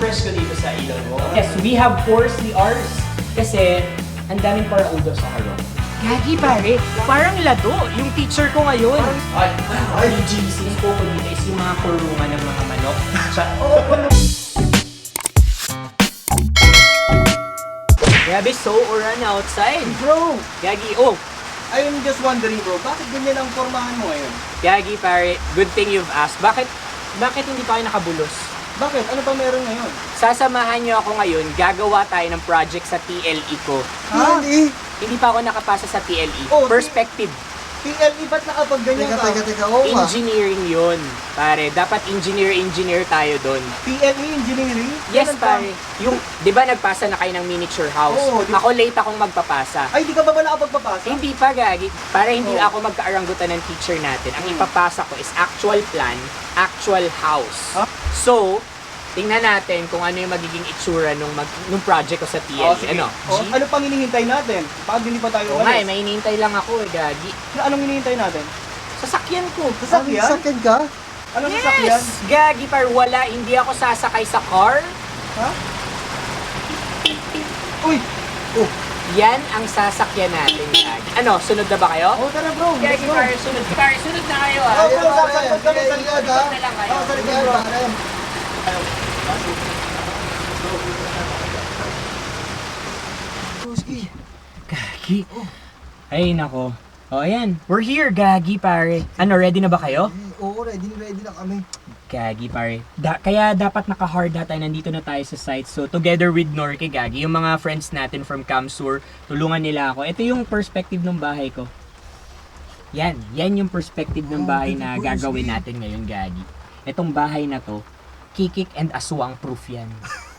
presko dito sa ilon mo. Yes, we have 4 CRs. Kasi, ang daming paraudo sa harong. Gagi pare, parang lado. Yung teacher ko ngayon. Ay, GC ko dito is yung mga kurungan ng mga manok. Grabe, so uran outside. Bro, Gagi, I'm just wondering bro, bakit ganyan ang formahan mo ngayon? Gagi pare, good thing you've asked. Bakit hindi pa kayo nakabulos? Bakit? Ano pa meron ngayon? Sasamahan niyo ako ngayon, gagawa tayo ng project sa TLE ko. Ha? Hindi pa ako nakapasa sa TLE. Oh, Perspective. TLE ba't nakapag ganyan ka? Teka, oo nga. Engineering yun. Pare, dapat engineer tayo doon. TLE engineering? Yes, Ganun ka? pare. Yung, di ba nagpasa na kayo ng miniature house? Oo, Ako late akong magpapasa. Ay, di ka ba nakapagpapasa? Hindi pa, Gagi. Para hindi Oo. ako magkaaranggutan ng teacher natin. Ang ipapasa ko is actual plan, actual house. Huh? So, tingnan natin kung ano yung magiging itsura nung project ko sa TLE. sige. Ano? Oh, ano pang hinihintay natin? Bakit hindi pa tayo Oo nga, umalis? may hinihintay lang ako Gagi. Anong hinihintay natin? Sasakyan ko. Sasakyan? Sakyan ka? Anong sasakyan? Yes! Gagi, par wala. Hindi ako sasakay sa car. Ha? Uy! Yan ang sasakyan natin, Gagi. Ano, sunod na ba kayo? Oh, tara bro, let's Gagi, go! par, sunod. Par, sunod na kayo, Oh, ah. bro, sasakot kami sa Ingat, likod. ha? na lang kayo. Oh, sa likod Ingat, bro. pare. Broski. Gagi. Ay, nako. O, ayan. We're here, Gagi, pare. Ano, ready na ba kayo? Oo, ready na kami. Gagi, pare. Kaya dapat naka-hard na tayo. Nandito na tayo sa site. So, together with Norke, Gagi, yung mga friends natin from Camsur, tulungan nila ako. Ito yung perspective ng bahay ko. Yan yung perspective ng bahay na gagawin natin ngayon, Gagi. Itong bahay na to, kikik and aswang proof yan.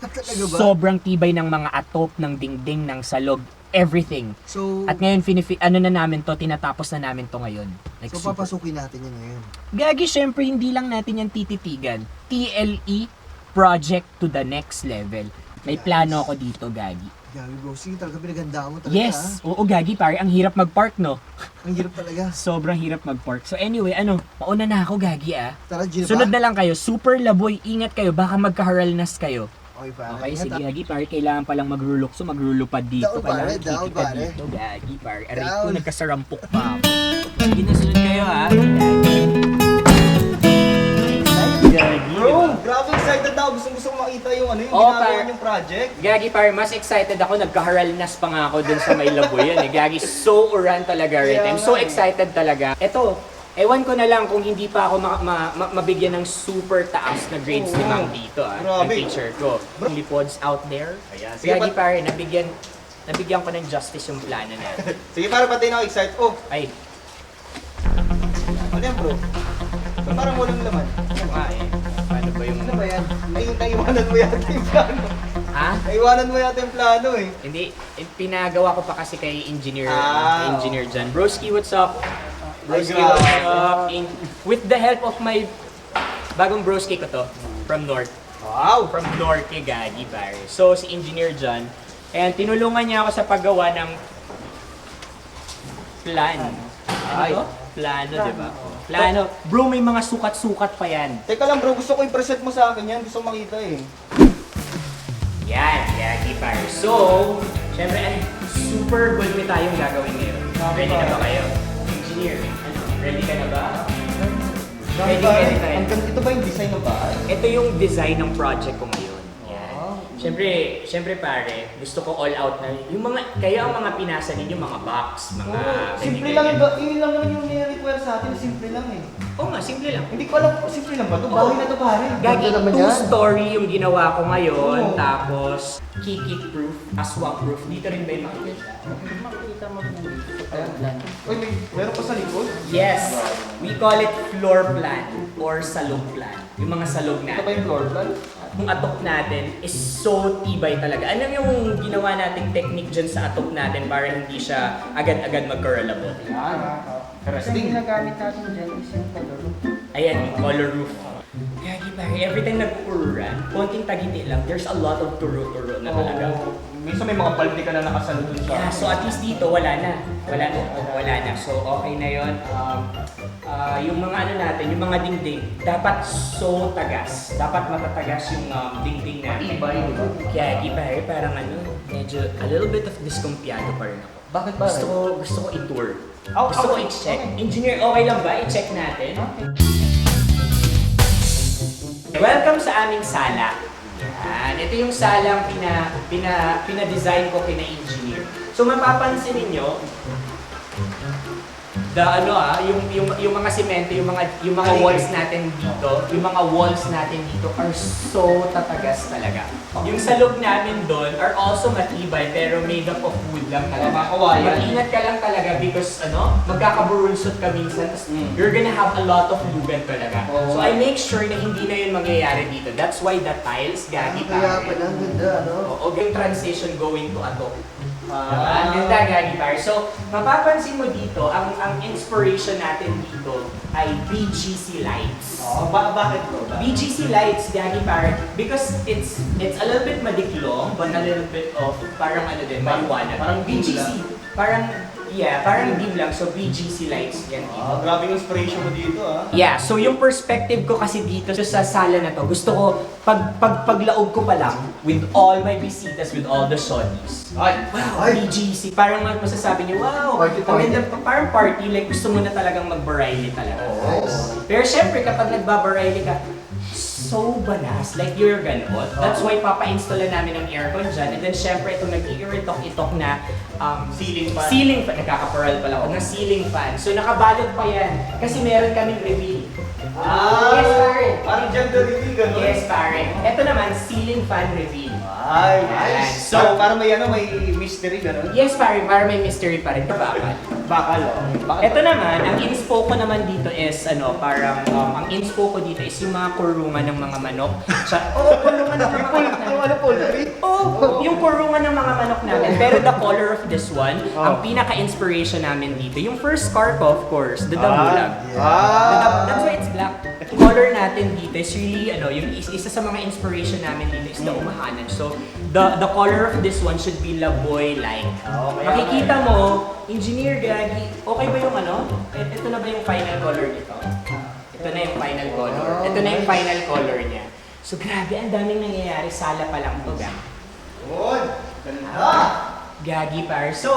Talaga ba? Sobrang tibay ng mga atop, ng dingding, ng salog, everything. So, At ngayon, ano na namin to, tinatapos na namin to ngayon. Like, so super. papasukin natin yan ngayon. Gagi, syempre, hindi lang natin yan tititigan. TLE, project to the next level. May plano ako dito, Gagi. Gabi bro, sige talaga pinaganda mo talaga. Yes! Oo, Gagi, pare, ang hirap mag-park, no? Ang hirap talaga. Sobrang hirap mag-park. So anyway, mauna na ako, Gagi, ah. Tara, Gina Sunod pa. na lang kayo. Super laboy, ingat kayo. Baka magkaharalnas kayo. Okay, pare. Okay, Ingat, sige, ha? Gagi, pare, kailangan palang magrulok. So, magrulupad dito. Down, pare, Kailangan down, kikita pare. dito, Gagi, pare. Aray Down. ko, nagkasarampok pa ako. Sige na, sunod kayo, ha? Gagi. Gagi. Bro, grabe excited na ako. Gusto ko makita yung yung Oo, ginagawa pare. niyong project. Gagi, pare, mas excited ako. Nagkaharalnas pa nga ako dun sa may labo yan, eh. Gagi, so uran talaga, right? I'm so excited talaga. Ito, ewan ko na lang kung hindi pa ako mabigyan ng super taas na grades ni Ma'am dito, ah. Ng Grabe. teacher ko. Lipods out there. Ayan, sige, Gagi, pare, nabigyan ko ng justice yung plano natin. Sige, para pati na ako excited. Oh, Ay, ano yan bro? Parang walang laman. paano ba yung... Ano ba yan? Naiwanan mo yata yung plano. Ha? Naiwanan mo yata yung plano eh. Hindi, pinagawa ko pa kasi kay engineer, Ah, engineer John. Broski, what's up? Broski, Ay, what's grabe. up? With the help of my bagong broski ko to, from North. Wow! From North kay Gagi, pare. So, si engineer John, and tinulungan niya ako sa paggawa ng plan. Ano to? Plano, di ba? Plano. Bro, may mga sukat-sukat pa yan. Teka lang bro, gusto ko i-present mo sa akin yan. Gusto ko makita eh. Yan, Gagi, pare. So, syempre, super good na tayong gagawin ngayon. Ready na ba kayo? Engineer, ready ka na ba? Ready tayo. Ito ba yung design ng bahay? Ito yung design ng project ko ngayon. Yan. Syempre pare, gusto ko all out na yung mga, kaya ang mga pinasa ninyo, mga box, mga... Simple lang yun lang naman yung nire-require sa atin. Simple lang eh. Oo nga, simple lang. Hindi ko alam kung simple lang ba ito. Bahay na ito pare. Gagi, Ganda naman yan. two-story yung ginawa ko ngayon, Oo. tapos kikik-proof, aswang-proof. Dito rin ba yung makikita? Makikita mo rin dito. Uy, meron pa sa likod? Yes, we call it floor plan or salog plan. Yung mga salog Ito ba natin. yung floor plan? Yung atok natin is so tibay talaga. Ano yung ginawa nating technique dyan sa atok natin para hindi siya agad-agad magkaralabot? Yan. Kasi Interesting. ginagamit natin dyan is yung color. Ayan, yung color roof. Gagi pa every time nag-uuran, konting tagiti lang, there's a lot of turo-turo na talaga. Minsan may mga balde ka na nakasalo dun sa... Yeah, so at least dito, wala na. Wala na. So, okay na yun. Yung mga ano natin, yung mga dingding, dapat so tagas. Dapat matatagas yung dingding natin. Iba yun. Kaya, parang ano, medyo a little bit of discompiado pa rin ako. Bakit ba? Gusto ko i-tour. Oh, Gusto ko okay. i-check. Engineer, okay lang ba? I-check natin. Welcome sa aming sala. Yan. Ito yung salang pina-design ko kina-engineer. So mapapansin ninyo, yung mga semento, yung mga walls natin dito, are so tatagas talaga. Yung sa loob namin doon are also matibay pero made up of wood lang talaga. Mag-ingat ka lang talaga because magkakaburulsot ka minsan, tapos you're gonna have a lot of lugan talaga. So I make sure na hindi na yun mangyayari dito. That's why the tiles, gagi Kaya pala, ang ganda, no? Oo, yung transition going to ato. Ang ganda, gagi pare. So, mapapansin mo dito, ang inspiration natin dito ay BGC lights. Bakit to? BGC lights, gagi pare, because it's a little bit madiklong, but a little bit of parang ano din, maliwanag. Parang dim lang. Parang dim lang. So, BGC lights yan dito. Grabe yung inspiration mo dito Yeah, so yung perspective ko kasi dito sa sala na to, gusto ko, paglaog ko pa lang, with all my bisitas, with all the shorties. Ay! Wow, BGC. Parang masasabi niyo, wow, Party, party. parang party, like gusto mo na talagang mag-variety talaga. Nice. Pero syempre, kapag nagba-variety ka, so banas, like you're ganon. That's why papa-install namin ng aircon dyan. And then syempre, itong nag-iiritok-itok na Ceiling fan. Nagkakaparal pala ako ng ceiling fan. So nakabalot pa yan. Kasi meron kaming reveal. Yes, pare. Parang gender reveal, gano'n? Yes, pare. Ito naman, ceiling fan reveal. Ay, nice. So, parang may mystery, gano'n? Yes, pare. Para may mystery pa rin. Bakal. Bakal, Ito naman, ang inspo ko naman dito is, parang, ang inspo ko dito is yung mga kurungan ng mga manok. Kurungan ng mga manok namin. poultry? Yung kurungan ng mga manok namin. Pero the color of this one, ang pinaka-inspiration namin dito, yung first carp, of course, the damulag. That's why it's black. Color natin dito is really, yung isa sa mga inspiration namin dito is the umahanan. So, the color of this one should be laboy-like. Makikita mo, engineer gagi, okay ba yung ito na ba yung final color nito? Ito na yung final color. Ito na yung final color niya. So, grabe, ang daming nangyayari. Sala pa lang ito, gang. Ganda! Gagi, par. So,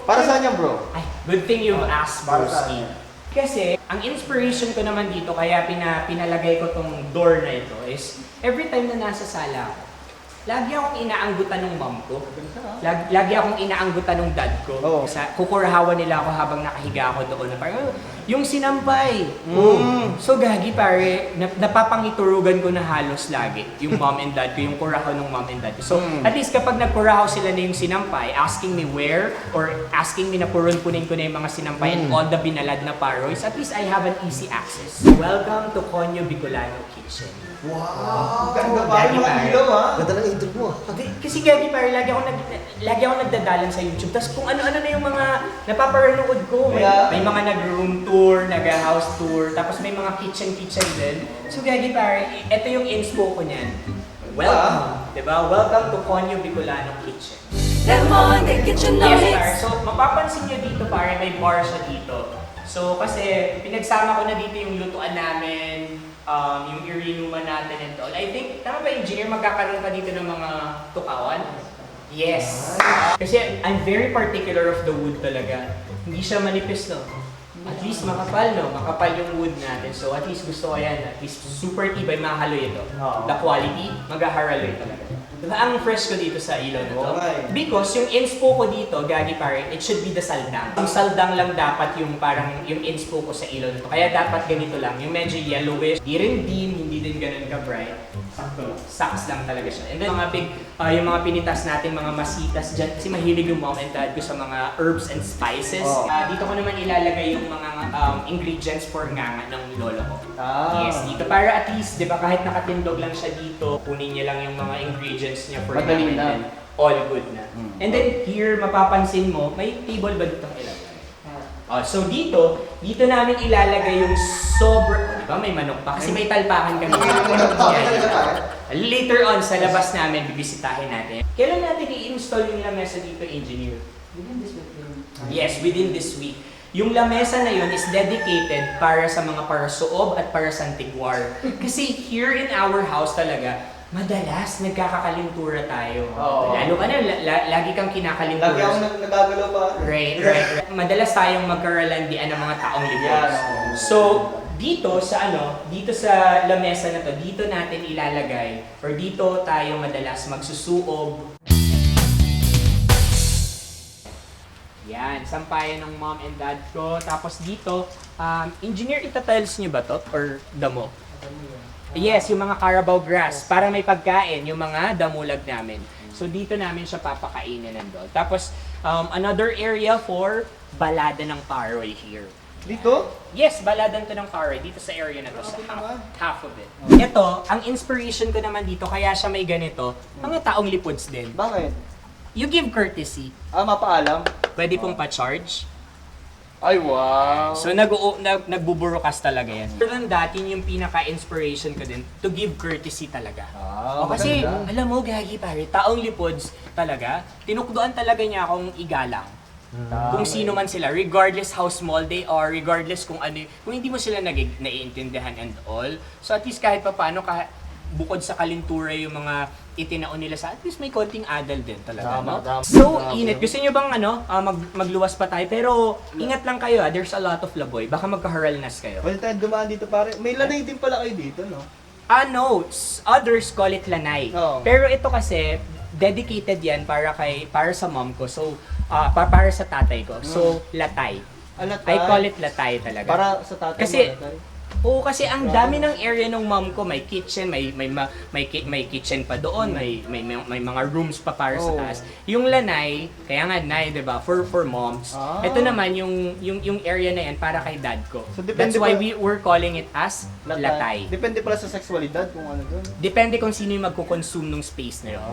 Para saan yan, bro? ay, good thing you've asked, Para Broski. saan? Kasi, ang inspiration ko naman dito, kaya pinalagay ko tong door na ito is, every time na nasa sala ako, lagi akong inaanggutan ng mom ko. Lagi akong inaanggutan ng dad ko. Oo. Kukurahawan nila ako habang nakahiga ako doon. Na parang, yung sinampay. So gagi pare, napapangiturugan ko na halos lagi. Yung mom and dad ko, yung kurahaw ng mom and dad ko. So at least kapag nagkurahaw sila na yung sinampay, asking me where, or asking me na purun-punin ko na yung mga sinampay and all the binalad na paroys, at least I have an easy access. Welcome to Conyo Bicolano Kitchen. Wow! Ganda pa yung mga ilaw, Ganda ng intro mo. Kasi gagi pare, lagi ako nagdadalan sa YouTube. Tapos kung ano-ano na yung mga napaparanood ko. May mga nag-room tour, nag-house tour, tapos may mga kitchen din. So gagi pare, ito yung inspo ko niyan. Welcome, diba? Welcome to Conyo Bicolano Kitchen. Lemon, get your Yes, noise. pare. So mapapansin nyo dito pare, may bar siya dito. So kasi pinagsama ko na dito yung lutuan namin, yung irinuman natin and all. I think, tama ba engineer, magkakaroon pa dito ng mga tukawan? Yes! Kasi I'm very particular of the wood talaga. Hindi siya manipis, no? At least makapal, no? Makapal yung wood natin. So at least gusto ko yan. At least super tibay, mahaloy ito. The quality, maghaharaloy talaga. Diba ang fresh ko dito sa ilaw na to? Okay. Because yung inspo ko dito, gagi pare, it should be the saldang. Yung saldang lang dapat yung parang yung inspo ko sa ilaw na to. Kaya dapat ganito lang, yung medyo yellowish, di rin dim, hindi din ganun ka-bright. Saks lang talaga siya. And then yung mga pinitas natin, mga masitas dyan, kasi mahilig yung mom and dad ko sa mga herbs and spices. Dito ko naman ilalagay yung mga ingredients for nganga ng lolo ko. Yes, dito. Para at least, di ba, kahit nakatindog lang siya dito, kunin niya lang yung mga ingredients niya for Madali nganga. na. And then, all good na. And then here, mapapansin mo, may table ba dito ilagay? So dito namin ilalagay yung di ba? May manok pa. Kasi may talpakan kami. Bakit Later on, sa labas namin, bibisitahin natin. Kailan natin i-install yung lamesa dito, engineer? Yes, within this week. Yung lamesa na yun is dedicated para sa mga parasoob at para sa antigwar. Kasi here in our house talaga, madalas nagkakakalintura tayo. Lalo ka na, lagi kang kinakalintura. Lagi ako nagagalaw pa. Right. Madalas tayong magkaralandian ng mga taong libos. So, dito sa lamesa na to, dito natin ilalagay or dito tayo madalas magsusuob. Yan, sampayan ng mom and dad ko. Tapos dito, engineer, itatiles nyo ba to? Or damo? Yes, yung mga Carabao grass. Para may pagkain, yung mga damulag namin. So dito namin siya papakainin nandun. Tapos, another area for balada ng paroy here. Dito? Yes, baladan to ng paroy dito sa area na to, sa half of it. Ito, ang inspiration ko naman dito, kaya siya may ganito, mga taong lipods din. Bakit? You give courtesy. Mapaalam? Pwede pong pa-charge. Ay, wow. So nagbuburokas talaga yan. Pero than that, yun yung pinaka-inspiration ko din, to give courtesy talaga. Kasi, alam mo, gagi pare, taong lipods talaga, tinukduan talaga niya akong igalang. Kung sino man sila, regardless how small they are, regardless kung ano, kung hindi mo sila naiintindihan and all. So at least kahit pa paano, bukod sa kalintura yung mga itinaon nila at least may konting adal din talaga, no? So, init. Gusto nyo bang magluwas pa tayo? Pero, ingat lang kayo there's a lot of laboy. Baka magkaharalnas kayo. Pwede tayo dumaan dito pare. May lanay din pala kayo dito, no? No. Others call it lanay. Oo. Pero ito kasi, dedicated yan para sa mom ko. So, para sa tatay ko. So, latay. I call it latay talaga. Para sa tatay Kasi, mo, latay? Oo, kasi ang dami ng area ng mom ko, may kitchen, may kitchen pa doon, may mga rooms pa para sa taas. Yung lanay, kaya nga nay, 'di ba? For moms. Ito naman yung area na yan para kay dad ko. So, depende That's why pa- we're calling it as latay. Depende pala sa sexualidad kung ano doon. Depende kung sino yung magko-consume ng space na yun.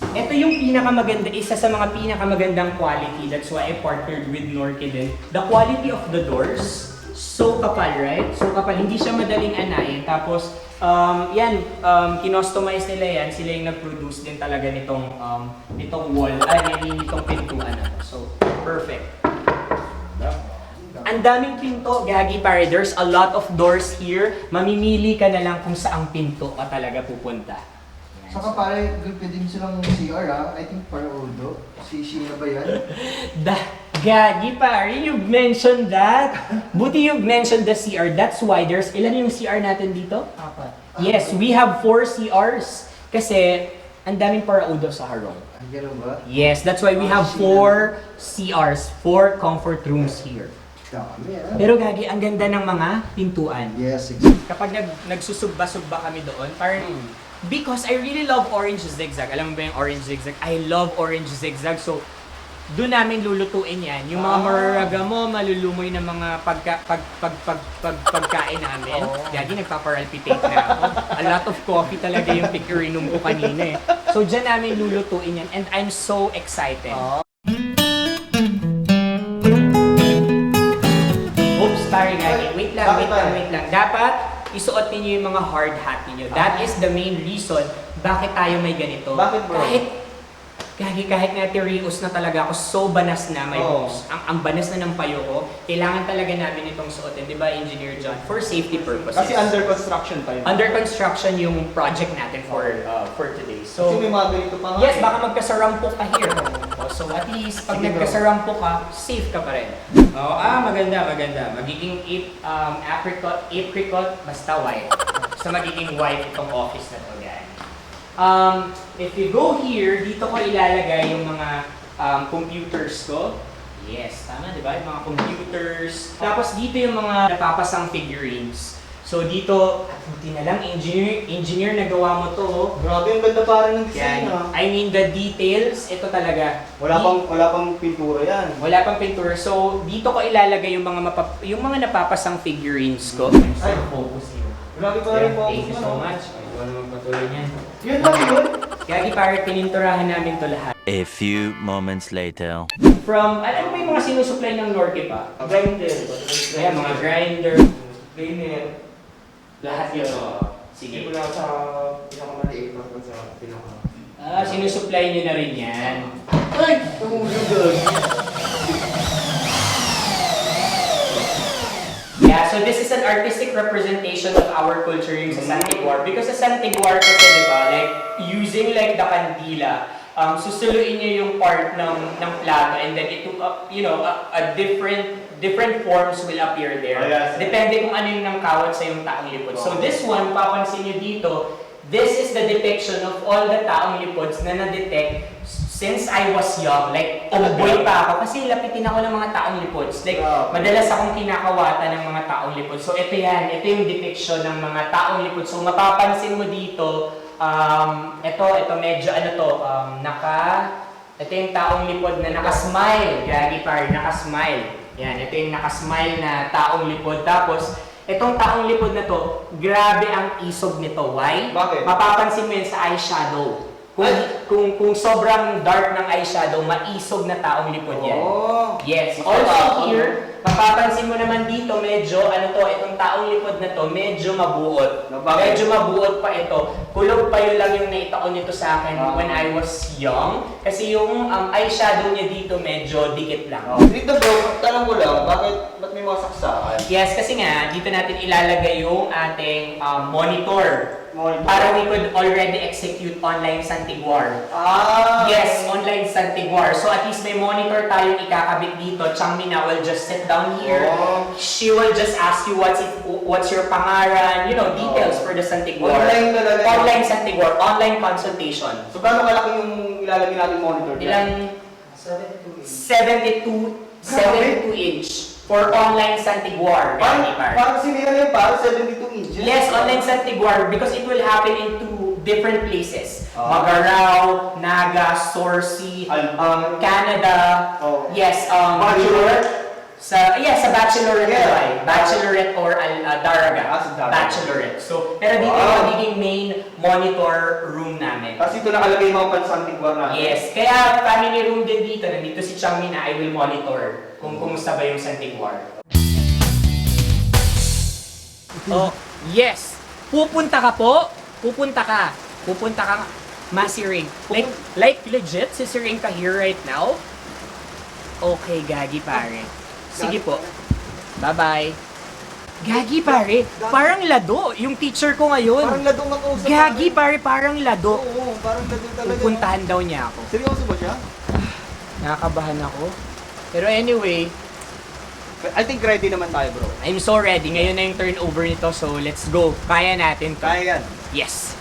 Ito yung pinakamaganda, isa sa mga pinakamagandang quality. That's why I partnered with Norke din. The quality of the doors, so kapal, right? So kapal, hindi siya madaling anayin. Tapos, kinostomize nila yan. Sila yung nag-produce din talaga nitong wall, nitong pintuan na to. So, perfect. Ang daming pinto, gagi pare. There's a lot of doors here. Mamimili ka na lang kung saang pinto ka talaga pupunta. Saka pare, pwede din silang CR I think para Udo. Si Sheena ba yan? Gagi pare, you've mentioned that. Buti you've mentioned the CR. That's why there's, ilan yung CR natin dito? 4. Yes, we have 4 CRs. Kasi, ang daming paraudo sa Harong. Ganun ba? Yes, that's why we have 4 CRs, 4 comfort rooms here. Dami Pero gagi, ang ganda ng mga pintuan. Yes, exactly. Kapag nagsusugba-sugba kami doon, parang, because I really love orange zigzag. Alam mo ba yung orange zigzag? I love orange zigzag. So, doon namin lulutuin yan. Yung mga mararaga mo, malulumoy ng mga pagkain namin. Gagi, nagpaparalpitate na ako. A lot of coffee talaga yung pikirinom ko kanina eh. So, dyan namin lulutuin yan. And I'm so excited. Oops, sorry gagi. Wait lang. Dapat, isuot ninyo yung mga hard hat ninyo. That is the main reason bakit tayo may ganito. Bakit bro? Kahit nga Rios na talaga ako, so banas na may bones. Ang banas na ng payo ko, kailangan talaga namin itong suotin, di ba, Engineer John? For safety purposes. Kasi under construction pa yun. Under construction yung project natin for today. So, Kasi may mga ganito pa nga. yes, baka magkasarampok ka here. So at least, pag Sige, bro. nagkasarampok ka, safe ka pa rin. Maganda. Magiging apricot, basta white. So magiging white itong office na to, guys. If you go here, dito ko ilalagay yung mga computers ko. Yes, tama, di ba? Yung mga computers. Tapos dito yung mga napapasang figurines. So dito, buti na lang, engineer nagawa mo to. Grabe yung ganda parang ng design Yan. I mean, the details, ito talaga. Wala pang pintura yan. Wala pang pintura. So, dito ko ilalagay yung mga napapasang figurines ko. Ay, focus here. Grabe pa rin po. Thank you so much. Ikaw naman patuloy niyan. Yun lang yun. Kaya pare, pininturahan namin to lahat. A few moments later. From, ano ba yung mga sinusupply ng Norke pa? Grinder. Kaya mga grinder, Cleaner. lahat yun. Sige Sige. ko lang sa pinakamaliit hanggang sa pinaka... Sinusupply nyo na rin yan. Ay! Tumulong doon. Yeah, so this is an artistic representation of our culture yung sa Santiguar. Because sa Santiguar kasi, di ba, like, using like the kandila, susuluin niyo yung part ng plato and then it took up, you know, a different forms will appear there. Oh, yes. Depende kung ano yung nangkawat sa yung taong lipod. So this one, papansin niyo dito, this is the depiction of all the taong lipods na na-detect since I was young. Like, boy pa ako kasi lapitin ako ng mga taong lipods. Like, madalas akong kinakawatan ng mga taong lipods. So ito yan, ito yung depiction ng mga taong lipods. So mapapansin mo dito, ito medyo ano to, ito yung taong lipod na nakasmile. Gagi par, nakasmile. Yan, ito yung nakasmile na taong lipod. Tapos, itong taong lipod na to, grabe ang isog nito. Why? Bakit? Mapapansin mo yan sa eyeshadow. Kung sobrang dark ng eyeshadow, maisog na taong lipod yan. Oh! Yes. Also here, mapapansin mo naman dito, medyo, itong taong lipod na to, medyo mabuot. Bakit? Medyo mabuot pa ito. Kulog pa yun lang yung naitaon nito sa akin when I was young. Kasi yung eyeshadow niya dito, medyo dikit lang. Dito bro, tanong ko lang, ba't may mga saksakan? Yes, kasi nga, dito natin ilalagay yung ating monitor. Para we could already execute online Santiguar. Yes, online Santiguar. So at least may monitor tayong ikakabit dito. Changmina will just sit down here. She will just ask you what's your pangalan, you know, details for the Santiguar. Online talaga. Online Santiguar, online consultation. So gaano kalaki yung ilalagay natin monitor? Ilang 72 inch for online Santiguar. Parang sinira yun, parang 72 inches. Yes, online Santiguar because it will happen in two different places. Magarao, Naga, Sorsi, Canada. Yes, Bachelorette? Sa Bachelorette. Yeah. Bachelorette or Daraga. Sa Daraga. Bachelorette. So, pero dito yung magiging main monitor room namin. Kasi ito nakalagay yung mga pansantiguar natin. Yes, kaya family room din dito. Nandito si Changmina, I will monitor kung kumusta ba yung Santiguar. Oh, yes. Pupunta ka po. Pupunta ka. Masiring. Like legit, si Sir Inka here right now? Okay, gagi pare. Sige po. Bye-bye. Gagi pare, parang lado. Yung teacher ko ngayon. Parang ladong makausap. Gagi pare, parang lado. Oo, parang ladong talaga. Pupuntahan daw niya ako. Seryoso ba siya? Nakakabahan ako. Pero anyway, I think ready naman tayo bro. I'm so ready. Ngayon na yung turnover nito, so let's go. Kaya natin to. Kaya yan. Yes.